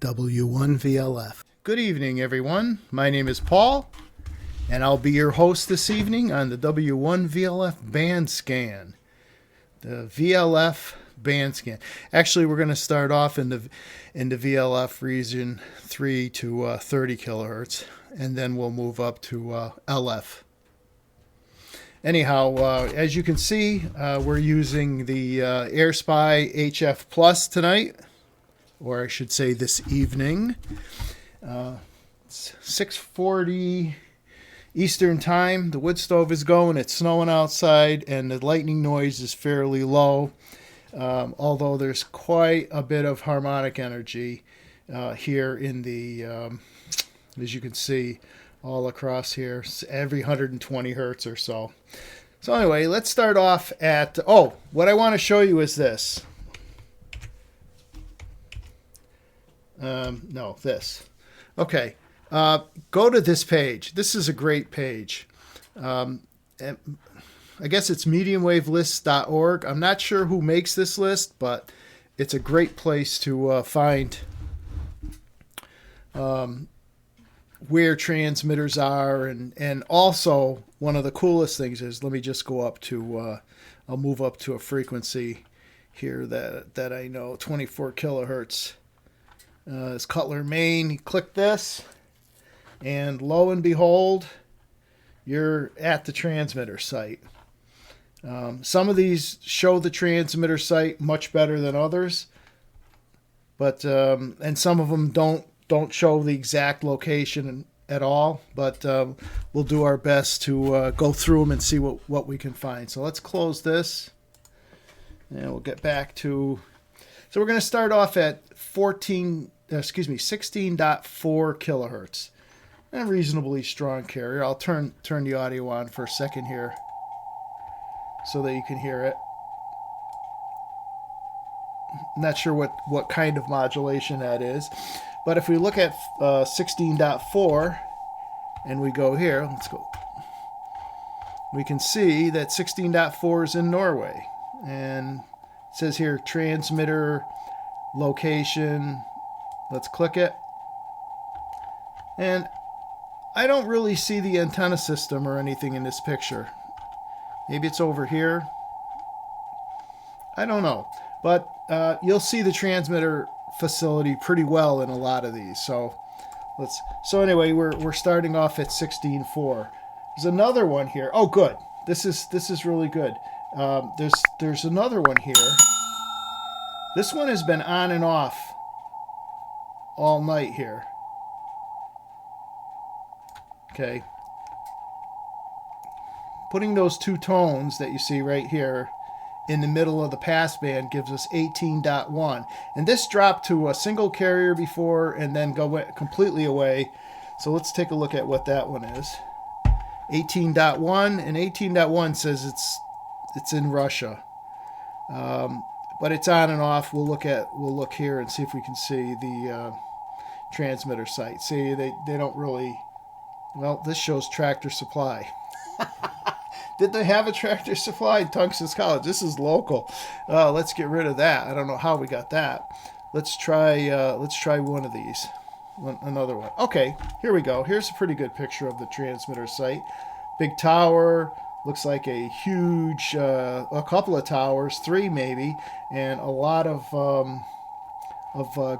W1VLF. Good evening, everyone. My name is Paul, and I'll be your host this evening on the W1VLF band scan. The VLF band scan. Actually, we're going to start off in the VLF region 3 to 30 kilohertz, and then we'll move up to LF. Anyhow, as you can see, we're using the AirSpy HF Plus tonight, or I should say this evening. It's 6:40 Eastern Time. The wood stove is going. It's snowing outside, and the lightning noise is fairly low, although there's quite a bit of harmonic energy here in the, as you can see, all across here, every 120 hertz or so. So anyway, let's start off at, what I want to show you is this. No, this. Okay, go to this page. This is a great page. I guess it's mediumwavelist.org. I'm not sure who makes this list, but it's a great place to find where transmitters are, and also one of the coolest things is, let me just go up to, I'll move up to a frequency here that I know, 24 kilohertz. It's Cutler, Maine. You click this, and lo and behold, you're at the transmitter site. Some of these show the transmitter site much better than others, but and some of them don't show the exact location at all, but we'll do our best to go through them and see what we can find. So let's close this, and we'll get back to, so we're going to start off at 16.4 kilohertz. A reasonably strong carrier. I'll turn the audio on for a second here so that you can hear it. I'm not sure what kind of modulation that is, but if we look at 16.4 and we go here, let's go. We can see that 16.4 is in Norway, and it says here transmitter location. Let's click it, and I don't really see the antenna system or anything in this picture. Maybe it's over here. I don't know, but you'll see the transmitter facility pretty well in a lot of these. So anyway, we're starting off at 16.4. There's another one here. Oh, good. This is really good. There's another one here. This one has been on and off all night here. Okay. Putting those two tones that you see right here in the middle of the passband gives us 18.1. And this dropped to a single carrier before and then go completely away. So let's take a look at what that one is. 18.1, and 18.1 says it's in Russia. But it's on and off. We'll look here and see if we can see the transmitter site. See, they don't really, well, this shows Tractor Supply. Did they have a Tractor Supply in Tungsten's College? This is local. Let's get rid of that. I don't know how we got that. Let's try one of these. Another one. Okay, here we go. Here's a pretty good picture of the transmitter site. Big tower. Looks like a huge, a couple of towers, 3 maybe, and a lot of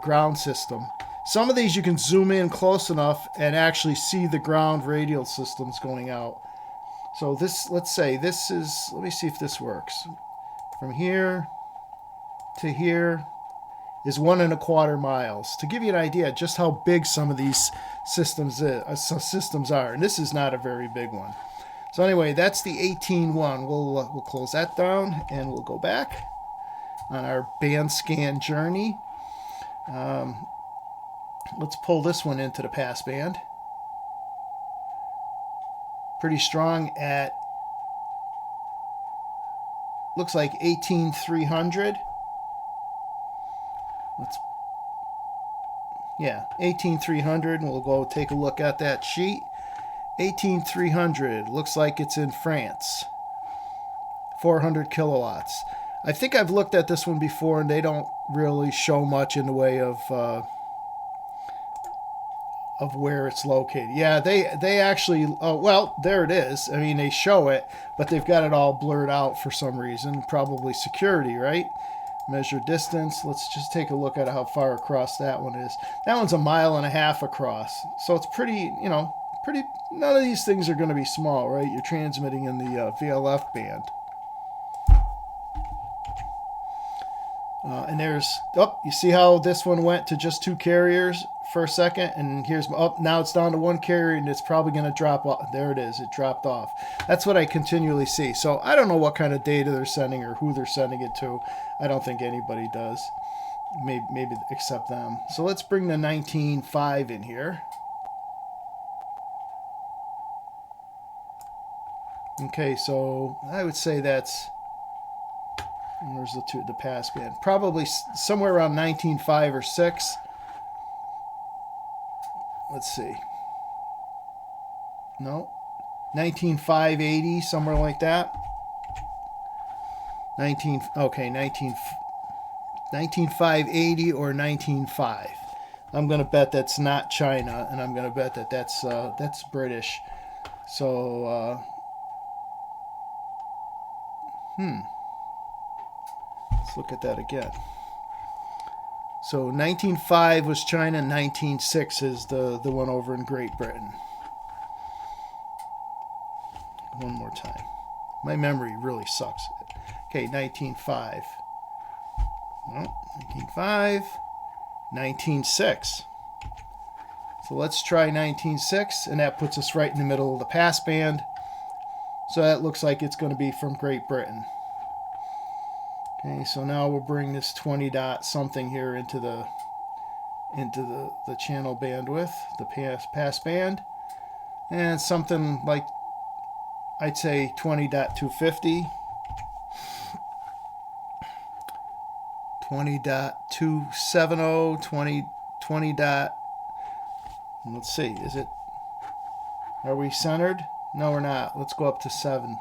ground system. Some of these you can zoom in close enough and actually see the ground radial systems going out. So this, let's say this is, let me see if this works. From here to here is 1.25 miles. To give you an idea just how big some of these systems are, and this is not a very big one. So anyway, that's the 18.1. We'll close that down, and we'll go back on our band scan journey. Let's pull this one into the passband. Pretty strong at, looks like 18.300. 18.300, and we'll go take a look at that sheet. 18.300, looks like it's in France. 400 kilowatts. I think I've looked at this one before, and they don't really show much in the way of where it's located. Yeah, they actually, oh, well, there it is. I mean, they show it, but they've got it all blurred out for some reason. Probably security, right? Measure distance. Let's just take a look at how far across that one is. That one's 1.5 miles across. So it's pretty, pretty, none of these things are going to be small, right? You're transmitting in the VLF band. And there's, oh, you see how this one went to just 2 carriers for a second? And here's, oh, now it's down to 1 carrier, and it's probably going to drop off. There it is. It dropped off. That's what I continually see. So I don't know what kind of data they're sending or who they're sending it to. I don't think anybody does. Maybe except them. So let's bring the 19.5 in here. Okay, so I would say that's, where's the passband? Probably somewhere around 19.5 or 6. Let's see. No. 19.580, somewhere like that. 19.580 or 19.5. I'm going to bet that's not China, and I'm going to bet that that's British. So, let's look at that again. So 19.5 was China, 19.6 is the one over in Great Britain. One more time. My memory really sucks. Okay, 19.5. No, 19.5, 19.6. So let's try 19.6, and that puts us right in the middle of the passband. So that looks like it's going to be from Great Britain. Okay, so now we'll bring this 20 dot something here into the channel bandwidth, the pass band, and something like, I'd say 20.250, 20.270, 20 dot. Let's see, are we centered? No, we're not. Let's go up to 7.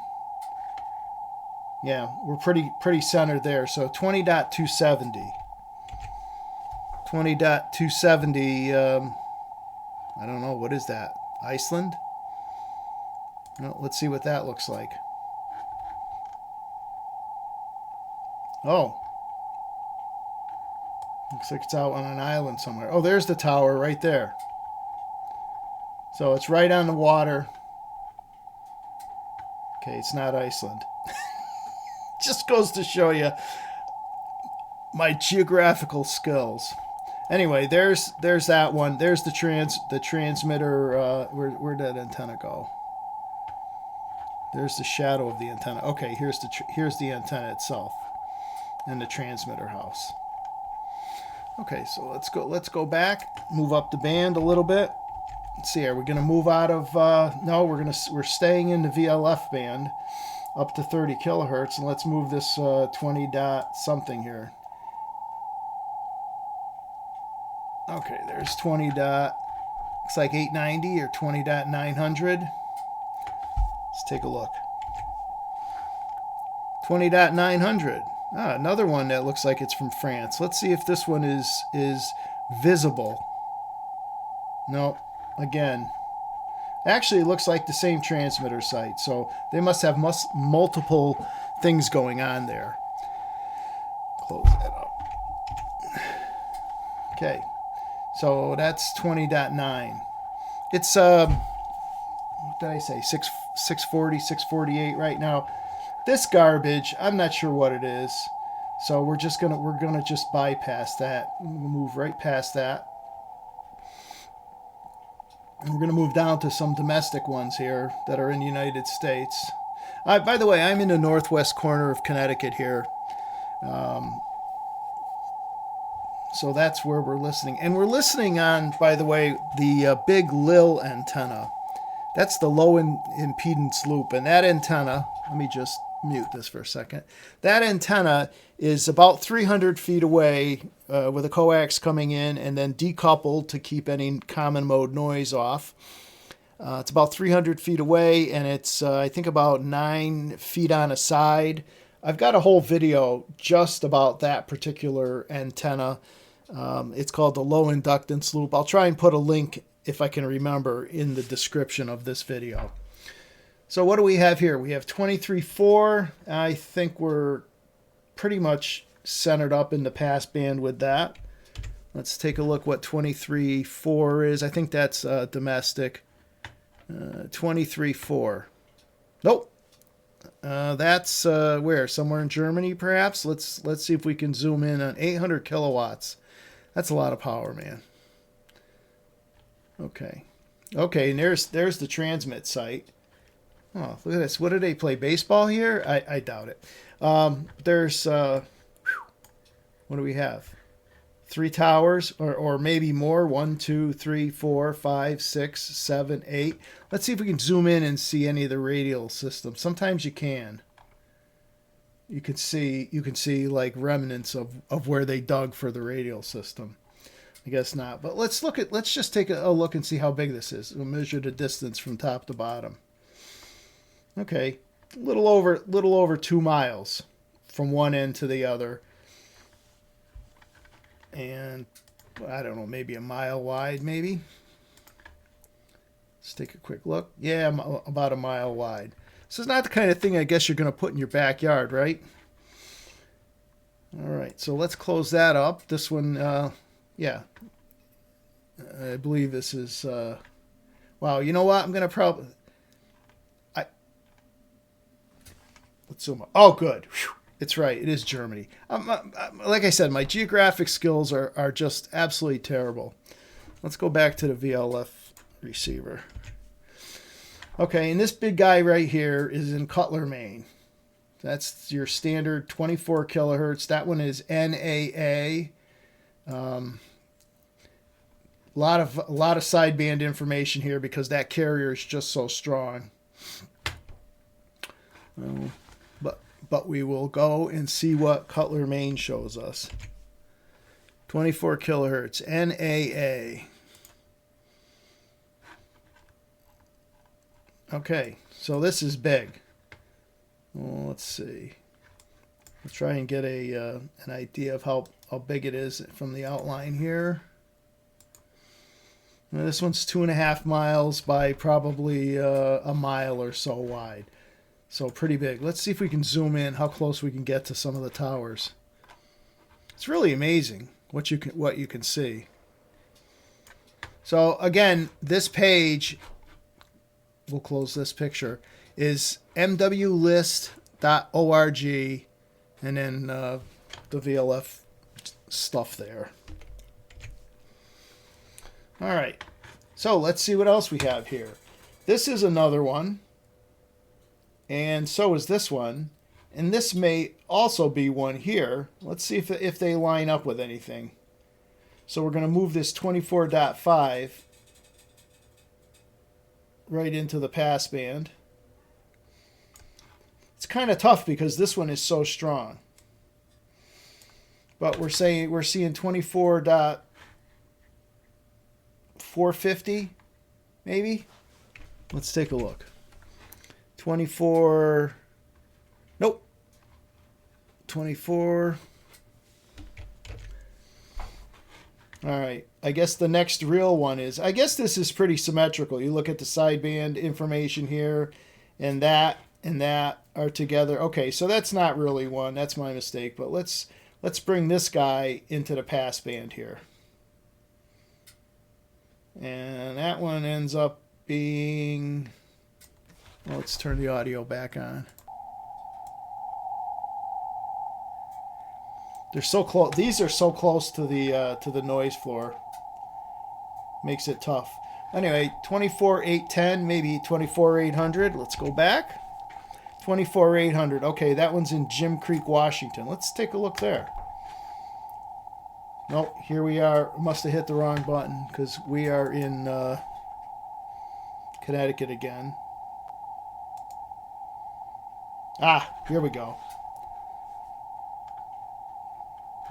Yeah, we're pretty centered there. So 20.270. 20.270, I don't know, what is that? Iceland? Well, let's see what that looks like. Oh. Looks like it's out on an island somewhere. Oh, there's the tower right there. So it's right on the water. Okay, it's not Iceland. Just goes to show you my geographical skills. Anyway, there's that one. There's the transmitter. Where'd that antenna go? There's the shadow of the antenna. Okay, here's the antenna itself, and the transmitter house. Okay, so let's go back, move up the band a little bit. Let's see, are we going to move out of? No, we're staying in the VLF band up to 30 kilohertz, and let's move this 20 dot something here. Okay, there's 20 dot. Looks like 890 or 20.900. Let's take a look. 20.900. Another one that looks like it's from France. Let's see if this one is visible. No, again. Actually, it looks like the same transmitter site, so they must have multiple things going on there. Close that up. Okay, so that's 20.9. It's what did I say? 640, 648 right now. This garbage, I'm not sure what it is, so we're gonna just bypass that. We'll move right past that. And we're going to move down to some domestic ones here that are in the United States. By the way, I'm in the northwest corner of Connecticut here. So that's where we're listening. And we're listening on, by the way, the big Lil antenna. That's the low impedance loop. And that antenna, let me just mute this for a second. That antenna is about 300 feet away with a coax coming in and then decoupled to keep any common mode noise off. It's about 300 feet away, and it's, I think, about 9 feet on a side. I've got a whole video just about that particular antenna. It's called the low inductance loop. I'll try and put a link if I can remember, in the description of this video. So what do we have here? We have 23.4. I think we're pretty much centered up in the passband with that. Let's take a look what 23.4 is. I think that's domestic. 23.4. Nope. That's where? Somewhere in Germany, perhaps. Let's see if we can zoom in on 800 kilowatts. That's a lot of power, man. Okay. Okay, and there's the transmit site. Oh, look at this. What do they play? Baseball here? I doubt it. There's what do we have? 3 towers, or maybe more. 1, 2, 3, 4, 5, 6, 7, 8. Let's see if we can zoom in and see any of the radial systems. Sometimes you can. You can see like remnants of where they dug for the radial system. I guess not. But let's just take a look and see how big this is. We'll measure the distance from top to bottom. Okay, little over 2 miles from one end to the other. And I don't know, maybe a mile wide, maybe. Let's take a quick look. Yeah, about a mile wide. This is not the kind of thing I guess you're going to put in your backyard, right? All right, so let's close that up. This one, yeah. I believe this is, wow, you know what? I'm going to probably, let's zoom up. Oh, good. Whew. It's right. It is Germany. Like I said, my geographic skills are just absolutely terrible. Let's go back to the VLF receiver. Okay, and this big guy right here is in Cutler, Maine. That's your standard 24 kilohertz. That one is NAA. A lot of sideband information here because that carrier is just so strong. But we will go and see what Cutler, Maine shows us. 24 kilohertz, NAA. Okay, so this is big. Well, let's see. I'll try and get an idea of how big it is from the outline here. Now, this one's 2.5 miles by probably a mile or so wide. So pretty big. Let's see if we can zoom in, how close we can get to some of the towers. It's really amazing what you can see. So again, this page, we'll close this picture, is mwlist.org, and then the VLF stuff there. All right. So let's see what else we have here. This is another one. And so is this one. And this may also be one here. Let's see if they line up with anything. So we're going to move this 24.5 right into the passband. It's kind of tough because this one is so strong. But we're seeing 24.450 maybe. Let's take a look. 24. Nope. 24. All right. I guess the next real one is, I guess this is pretty symmetrical. You look at the sideband information here, and that are together. Okay, so that's not really one. That's my mistake. But let's bring this guy into the passband here. And that one ends up being, well, let's turn the audio back on. They're so close. These are so close to the noise floor. Makes it tough. Anyway, 24.810, maybe 24.800. Let's go back. 24.800. Okay, that one's in Jim Creek, Washington. Let's take a look there. Nope, here we are. Must have hit the wrong button because we are in Connecticut again. Ah, here we go.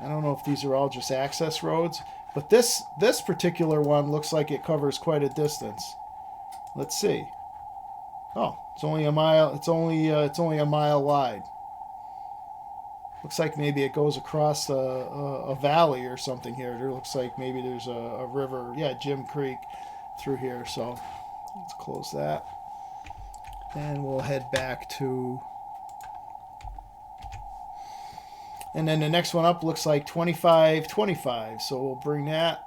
I don't know if these are all just access roads, but this particular one looks like it covers quite a distance. Let's see. Oh, it's only a mile. It's only a mile wide. Looks like maybe it goes across a valley or something here. It looks like maybe there's a river. Yeah, Jim Creek. through here. So let's close that. And we'll head back to... And then the next one up looks like 2525. So we'll bring that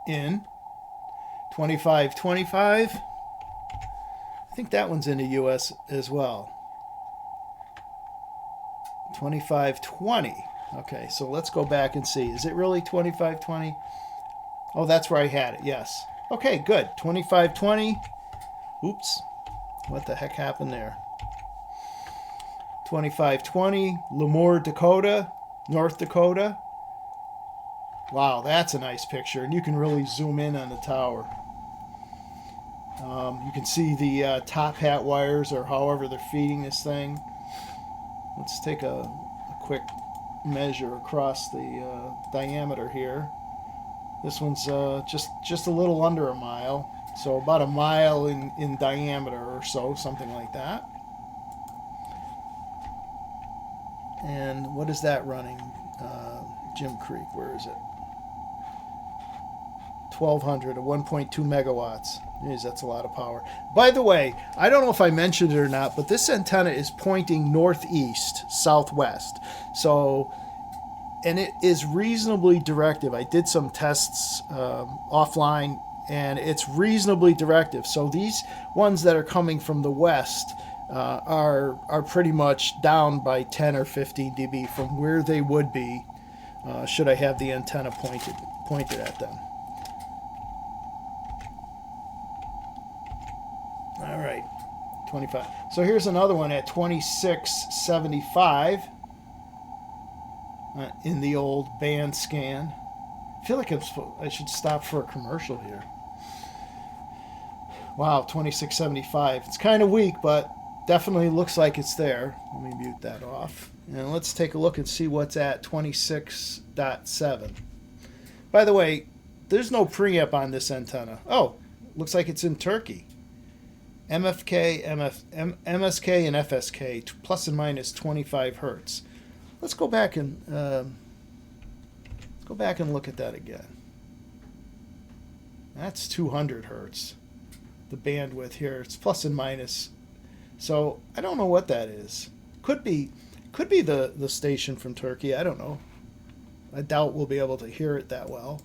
in. 2525. I think that one's in the US as well. 2520. Okay, so let's go back and see. Is it really 2520? Oh, that's where I had it. Yes. Okay, good. 2520. Oops. What the heck happened there? 2520, Lemoore, Dakota, North Dakota. Wow, that's a nice picture, and you can really zoom in on the tower. You can see the top hat wires, or however they're feeding this thing. Let's take a quick measure across the diameter here. This one's just a little under a mile, so about a mile in diameter or so, something like that. And what is that running? Jim Creek, where is it? 1200 or 1.2 megawatts. Jeez, that's a lot of power. By the way, I don't know if I mentioned it or not, but this antenna is pointing northeast, southwest. So, and it is reasonably directive. I did some tests offline, and it's reasonably directive. So these ones that are coming from the west are pretty much down by 10 or 15 dB from where they would be should I have the antenna pointed at them. All right, 25. So here's another one at 2675 in the old band scan. I feel like I should stop for a commercial here. Wow, 2675. It's kind of weak, but definitely looks like it's there. Let me mute that off. And let's take a look and see what's at 26.7. By the way, there's no preamp on this antenna. Oh, looks like it's in Turkey. MSK, and FSK, plus and minus 25 hertz. Let's go back and look at that again. That's 200 hertz. The bandwidth here, it's plus and minus. So I don't know what that is. Could be the station from Turkey. I don't know. I doubt we'll be able to hear it that well.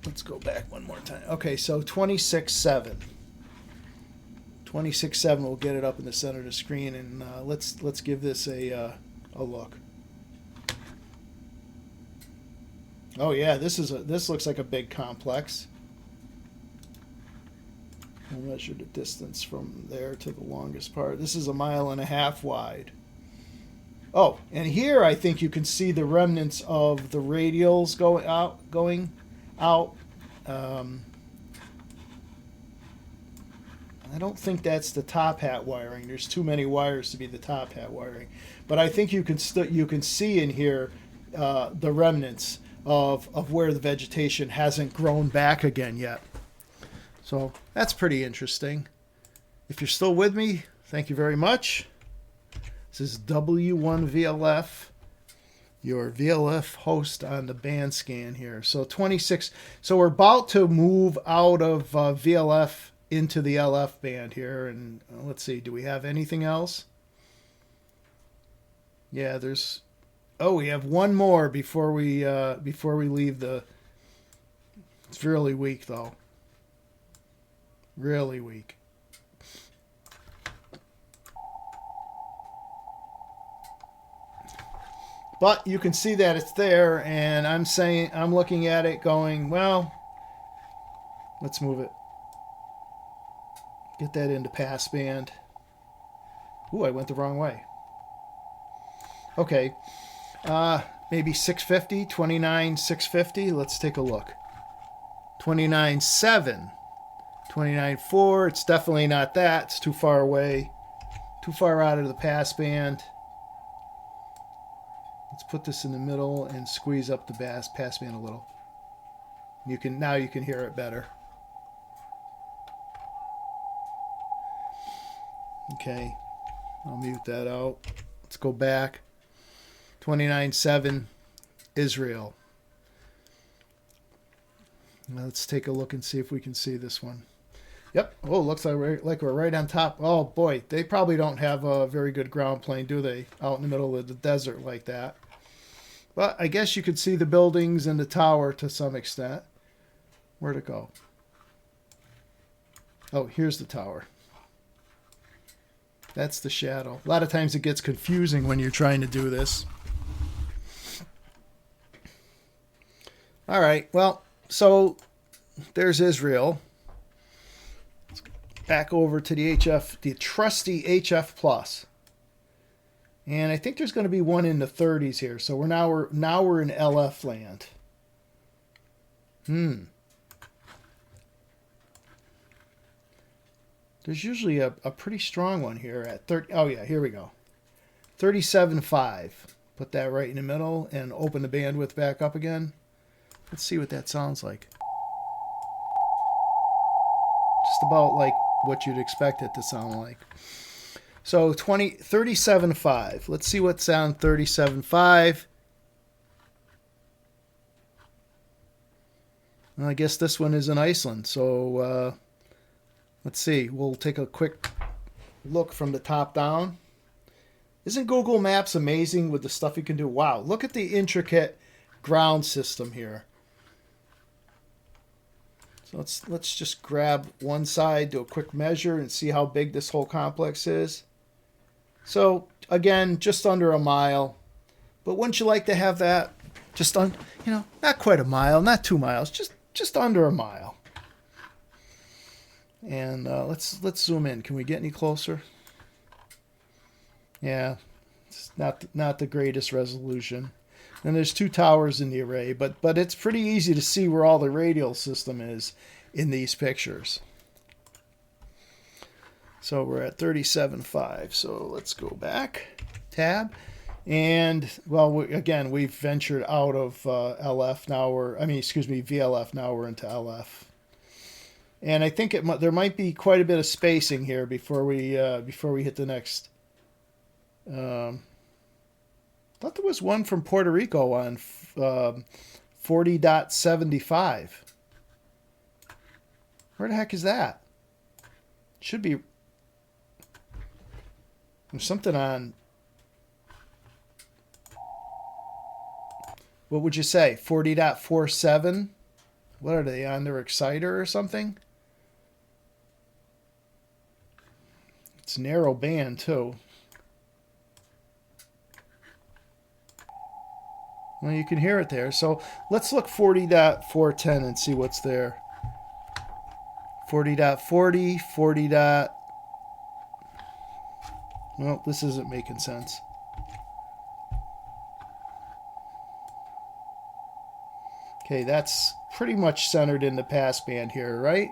Let's go back one more time. Okay, so 26.7. 26.7 will get it up in the center of the screen, and let's give this a look. Oh yeah, this looks like a big complex. I'll measure the distance from there to the longest part. This is 1.5 miles wide. Oh, and here I think you can see the remnants of the radials going out. I don't think that's the top hat wiring. There's too many wires to be the top hat wiring. But I think you can see in here the remnants of where the vegetation hasn't grown back again yet. So that's pretty interesting. If you're still with me, thank you very much. This is W1VLF, your VLF host on the band scan here. So 26. So we're about to move out of VLF into the LF band here. And let's see, do we have anything else? Yeah, there's... Oh, we have one more before we leave the... It's really weak, though. Really weak. But you can see that it's there, and I'm looking at it going, well, let's move it. Get that into passband. Ooh, I went the wrong way. Okay. Maybe 650, 29,650. Let's take a look. 29.7. 29.4. It's definitely not that. It's too far away. Too far out of the passband. Let's put this in the middle and squeeze up the passband a little. Now you can hear it better. Okay. I'll mute that out. Let's go back. 29.7 Israel. Now let's take a look and see if we can see this one. Yep. Oh, looks like we're right on top. Oh, boy. They probably don't have a very good ground plane, do they? Out in the middle of the desert like that. But I guess you could see the buildings and the tower to some extent. Where'd it go? Oh, here's the tower. That's the shadow. A lot of times it gets confusing when you're trying to do this. All right. Well, so there's Israel. Back over to the HF, the trusty HF Plus, and I think there's going to be one in the 30s here. So now we're in LF land. There's usually a pretty strong one here at 30. Oh yeah, here we go. 37.5. Put that right in the middle and open the bandwidth back up again. Let's see what that sounds like. Just about like what you'd expect it to sound like. So 37.5. Let's see what's on 37.5. Well, I guess this one is in Iceland. So let's see. We'll take a quick look from the top down. Isn't Google Maps amazing with the stuff you can do? Wow, look at the intricate ground system here. So let's just grab one side, do a quick measure, and see how big this whole complex is. So again, just under a mile. But wouldn't you like to have that just on, not quite a mile, not 2 miles, just under a mile. And let's zoom in. Can we get any closer? Yeah, it's not the greatest resolution. And there's 2 towers in the array, but it's pretty easy to see where all the radial system is in these pictures. So we're at 37.5. So let's go back, tab, and well, again, we've ventured out of LF. Now VLF. Now we're into LF. And I think there might be quite a bit of spacing here before we hit the next. Thought there was one from Puerto Rico on 40.75. Where the heck is that? Should be. There's something on. What would you say? 40.47? What are they on their exciter or something? It's narrow band too. Well, you can hear it there. So let's look 40.410 and see what's there. 40.40, 40. Well, this isn't making sense. Okay, that's pretty much centered in the passband here, right?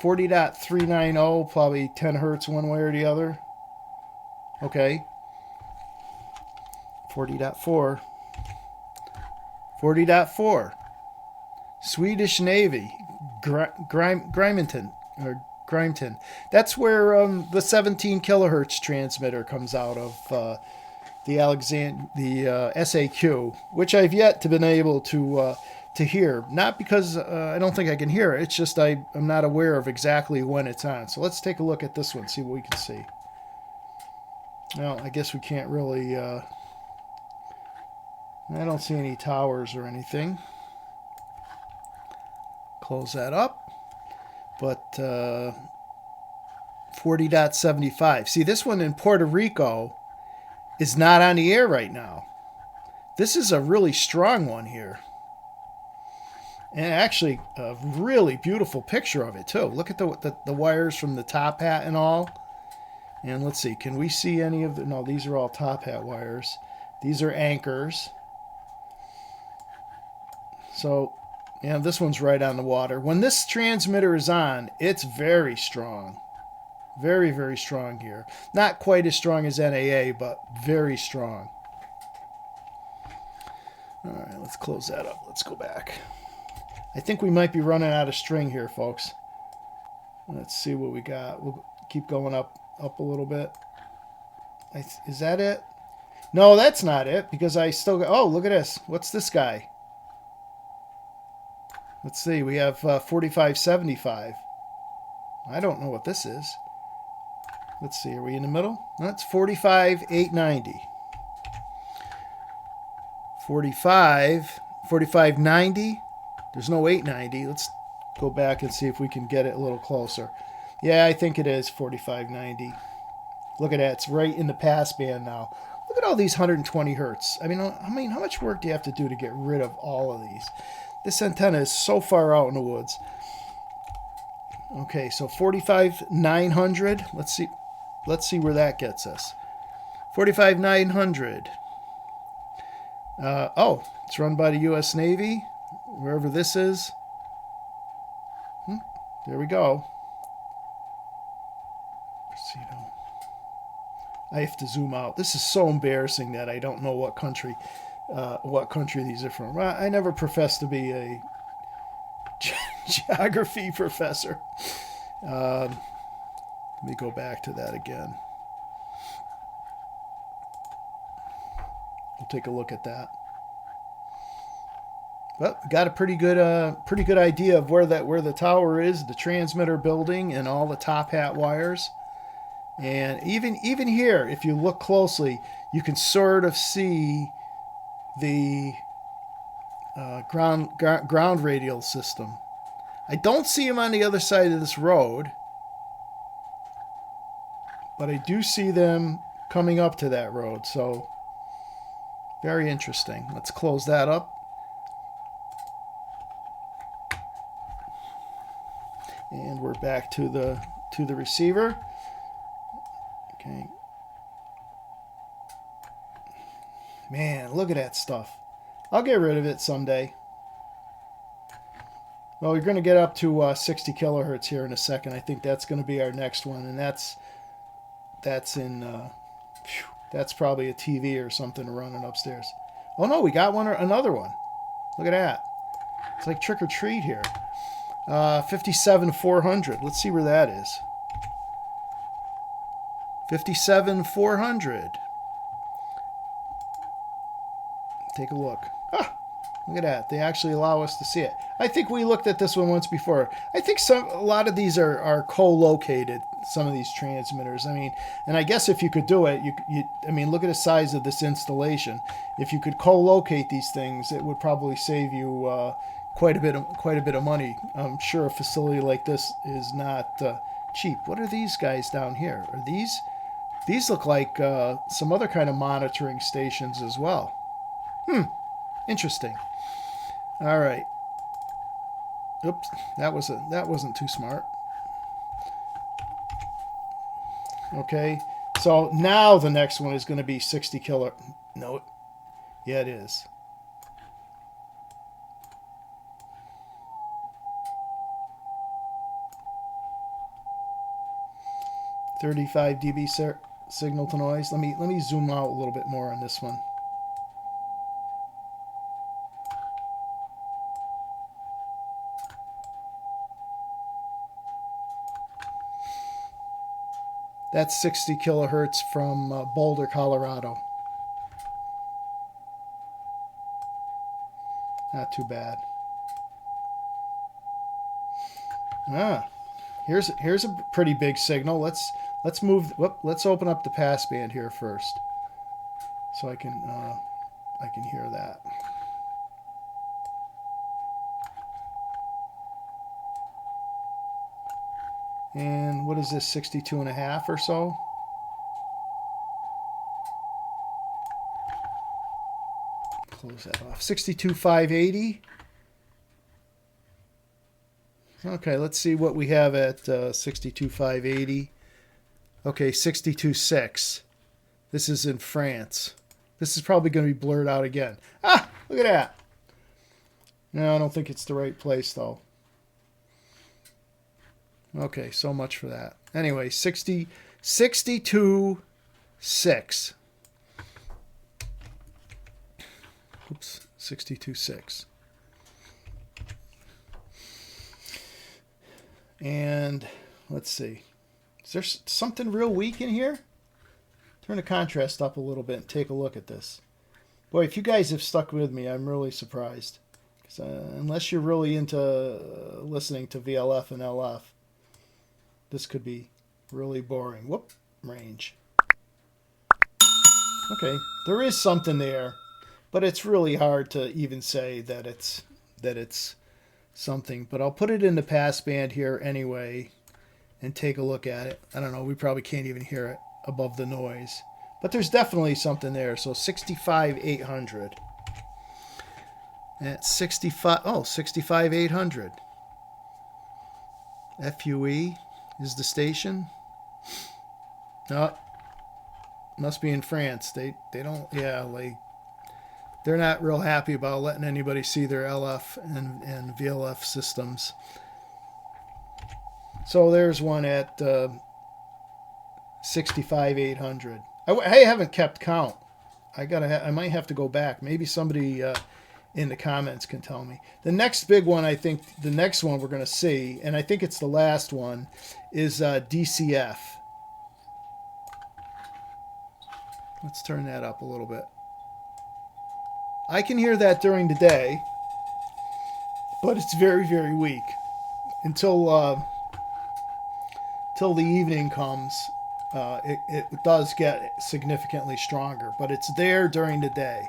40.390, probably 10 hertz one way or the other. Okay. 40.4. 40.4. Swedish Navy. Grimeton. That's where the 17 kilohertz transmitter comes out of the SAQ, which I've yet to been able to hear. Not because I don't think I can hear it. It's just I'm not aware of exactly when it's on. So let's take a look at this one, see what we can see. Well, I guess we can't really. I don't see any towers or anything. Close that up. But 40.75. See, this one in Puerto Rico is not on the air right now. This is a really strong one here. And actually, a really beautiful picture of it, too. Look at the wires from the top hat and all. And let's see, can we see any of the... No, these are all top hat wires. These are anchors. So, yeah, this one's right on the water. When this transmitter is on, it's very strong. Very, very strong here. Not quite as strong as NAA, but very strong. All right, let's close that up. Let's go back. I think we might be running out of string here, folks. Let's see what we got. We'll keep going up a little bit. Is that it? No, that's not it, because I still got... Oh, look at this. What's this guy? Let's see. We have 4575. I don't know what this is. Let's see. Are we in the middle? That's 45,890. 45,90. There's no 890. Let's go back and see if we can get it a little closer. Yeah, I think it is 4590. Look at that. It's right in the pass band now. Look at all these 120 hertz. I mean, how much work do you have to do to get rid of all of these? This antenna is so far out in the woods. Okay, so 45,900. Let's see where that gets us. 45,900. Oh, it's run by the U.S. Navy, wherever this is. There we go. I have to zoom out. This is so embarrassing that I don't know what country these are from. I never professed to be a geography professor. Let me go back to that again. We'll take a look at that. Well, got a pretty good idea of where the tower is, the transmitter building, and all the top hat wires. And even here, if you look closely, you can sort of see the ground radial system. I don't see them on the other side of this road, but I do see them coming up to that road. So very interesting. Let's close that up. And we're back to the receiver. Okay. Man, look at that stuff. I'll get rid of it someday. Well, we're going to get up to 60 kilohertz here in a second. I think that's going to be our next one, and that's probably a TV or something running upstairs. Oh no, we got another one. Look at that. It's like trick or treat here. 57,400. Let's see where that is. 57,400. Take a look. Ah, look at that. They actually allow us to see it. I think we looked at this one once before. I think a lot of these are co-located, some of these transmitters. I mean, and I guess if you could do it, I mean, look at the size of this installation. If you could co-locate these things, it would probably save you quite a bit of money. I'm sure a facility like this is not cheap. What are these guys down here? Are these look like some other kind of monitoring stations as well. Interesting. All right. Oops, that wasn't too smart. Okay, so now the next one is going to be 60 kilo. No, yeah, it is. .35 dB signal to noise. Let me zoom out a little bit more on this one. That's 60 kilohertz from Boulder, Colorado. Not too bad. Here's a pretty big signal. Let's open up the passband here first, so I can hear that. And what is this, 62 and a half or so? Close that off. 62,580. Okay, let's see what we have at 62,580. Okay, 62.6. This is in France. This is probably going to be blurred out again. Ah, look at that. No, I don't think it's the right place, though. Okay, so much for that. Anyway, 62.6. Oops, 62.6. And let's see. Is there something real weak in here? Turn the contrast up a little bit and take a look at this. Boy, if you guys have stuck with me, I'm really surprised. Unless you're really into listening to VLF and LF, this could be really boring. Whoop, range. Okay, there is something there, but it's really hard to even say that it's something. But I'll put it in the passband here anyway and take a look at it. I don't know, we probably can't even hear it above the noise. But there's definitely something there. So 65,800. At 65,800. FUE is the station. Oh, must be in France. They don't, yeah, like, they're not real happy about letting anybody see their LF and VLF systems. So there's one at 65,800. I haven't kept count. I might have to go back. Maybe somebody in the comments can tell me. The next big one, I think, the next one we're going to see, and I think it's the last one, is DCF. Let's turn that up a little bit. I can hear that during the day, but it's very, very weak until the evening comes. It does get significantly stronger, but it's there during the day.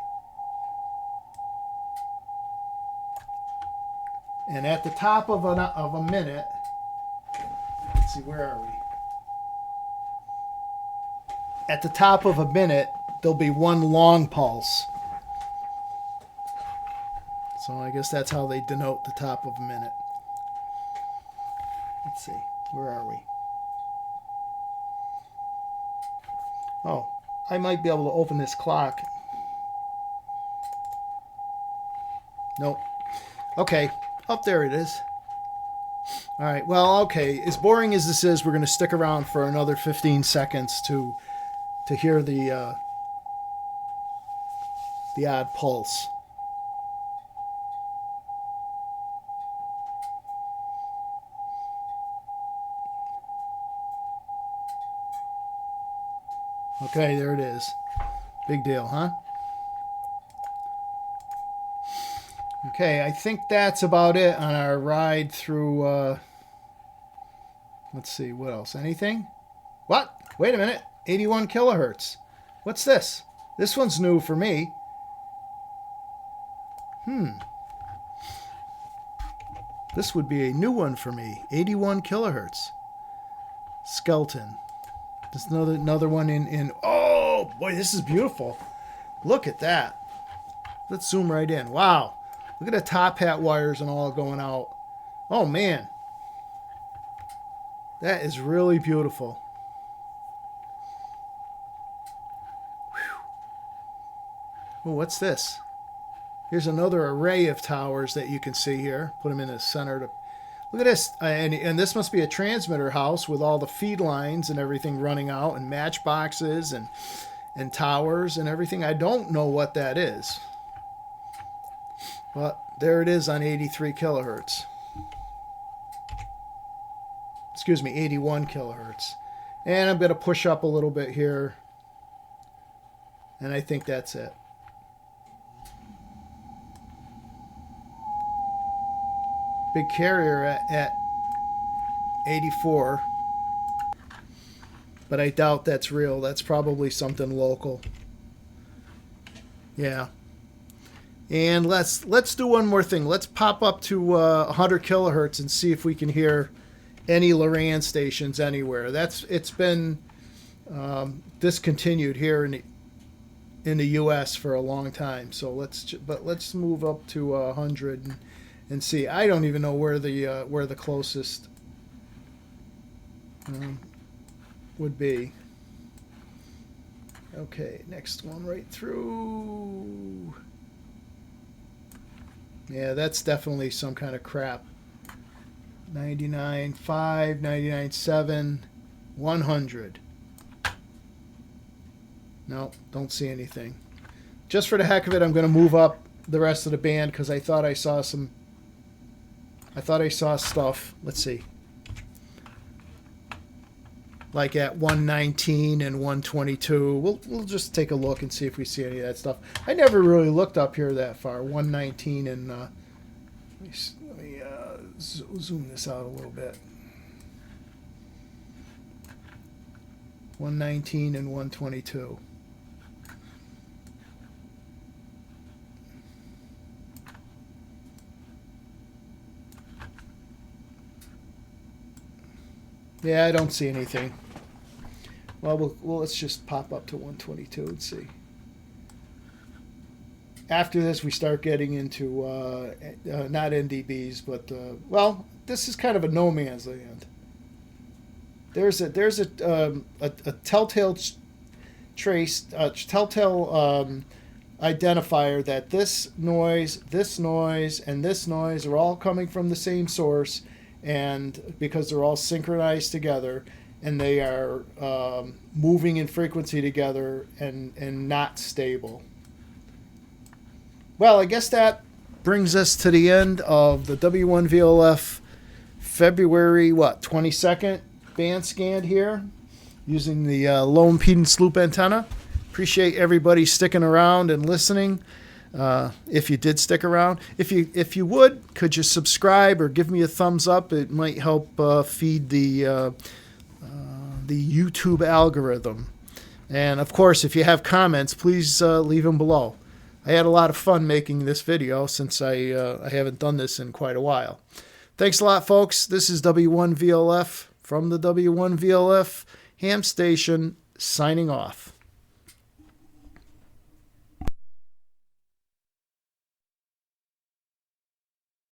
And at the top of a minute, let's see, where are we? At the top of a minute, there'll be one long pulse. So I guess that's how they denote the top of a minute. Let's see, where are we? Oh, I might be able to open this clock. Nope. Okay. Oh, there it is. All right. Well, okay. As boring as this is, we're going to stick around for another 15 seconds to hear the odd pulse. Okay, there it is. Big deal, huh? Okay, I think that's about it on our ride through, let's see, what else? Anything? What? Wait a minute. 81 kilohertz. What's this? This one's new for me. This would be a new one for me. 81 kilohertz. Skeleton. There's another one in. Oh, boy, this is beautiful. Look at that. Let's zoom right in. Wow. Look at the top hat wires and all going out. Oh, man. That is really beautiful. Oh, what's this? Here's another array of towers that you can see here. Put them in the center. Look at this. And this must be a transmitter house with all the feed lines and everything running out, and matchboxes and towers and everything. I don't know what that is. But there it is on 83 kilohertz. Excuse me, 81 kilohertz. And I'm going to push up a little bit here. And I think that's it. Big carrier at 84. But I doubt that's real. That's probably something local. Yeah. And let's do one more thing. Let's pop up to 100 kilohertz and see if we can hear any Loran stations anywhere. It's been discontinued here in the U.S. for a long time. So let's move up to 100 and see. I don't even know where the closest would be. Okay, next one right through. Yeah, that's definitely some kind of crap. 99.5, 99.7, 100. No, don't see anything. Just for the heck of it, I'm going to move up the rest of the band because I thought I saw stuff. Let's see. like at 119 and 122. We'll just take a look and see if we see any of that stuff. I never really looked up here that far. 119 and let me zoom this out a little bit. 119 and 122. Yeah, I don't see anything. Well, let's just pop up to 122 and see. After this, we start getting into not NDBs, but well, this is kind of a no man's land. There's a telltale trace, telltale identifier that this noise, and this noise are all coming from the same source, and because they're all synchronized together, and they are moving in frequency together and not stable. Well, I guess that brings us to the end of the W1VLF February 22nd band scan here using the low impedance loop antenna. Appreciate everybody sticking around and listening. If you did stick around, if you would, could you subscribe or give me a thumbs up? It might help feed the YouTube algorithm. And of course, if you have comments, please leave them below. I had a lot of fun making this video since I haven't done this in quite a while. Thanks a lot, folks. This is W1VLF from the W1VLF ham station, signing off.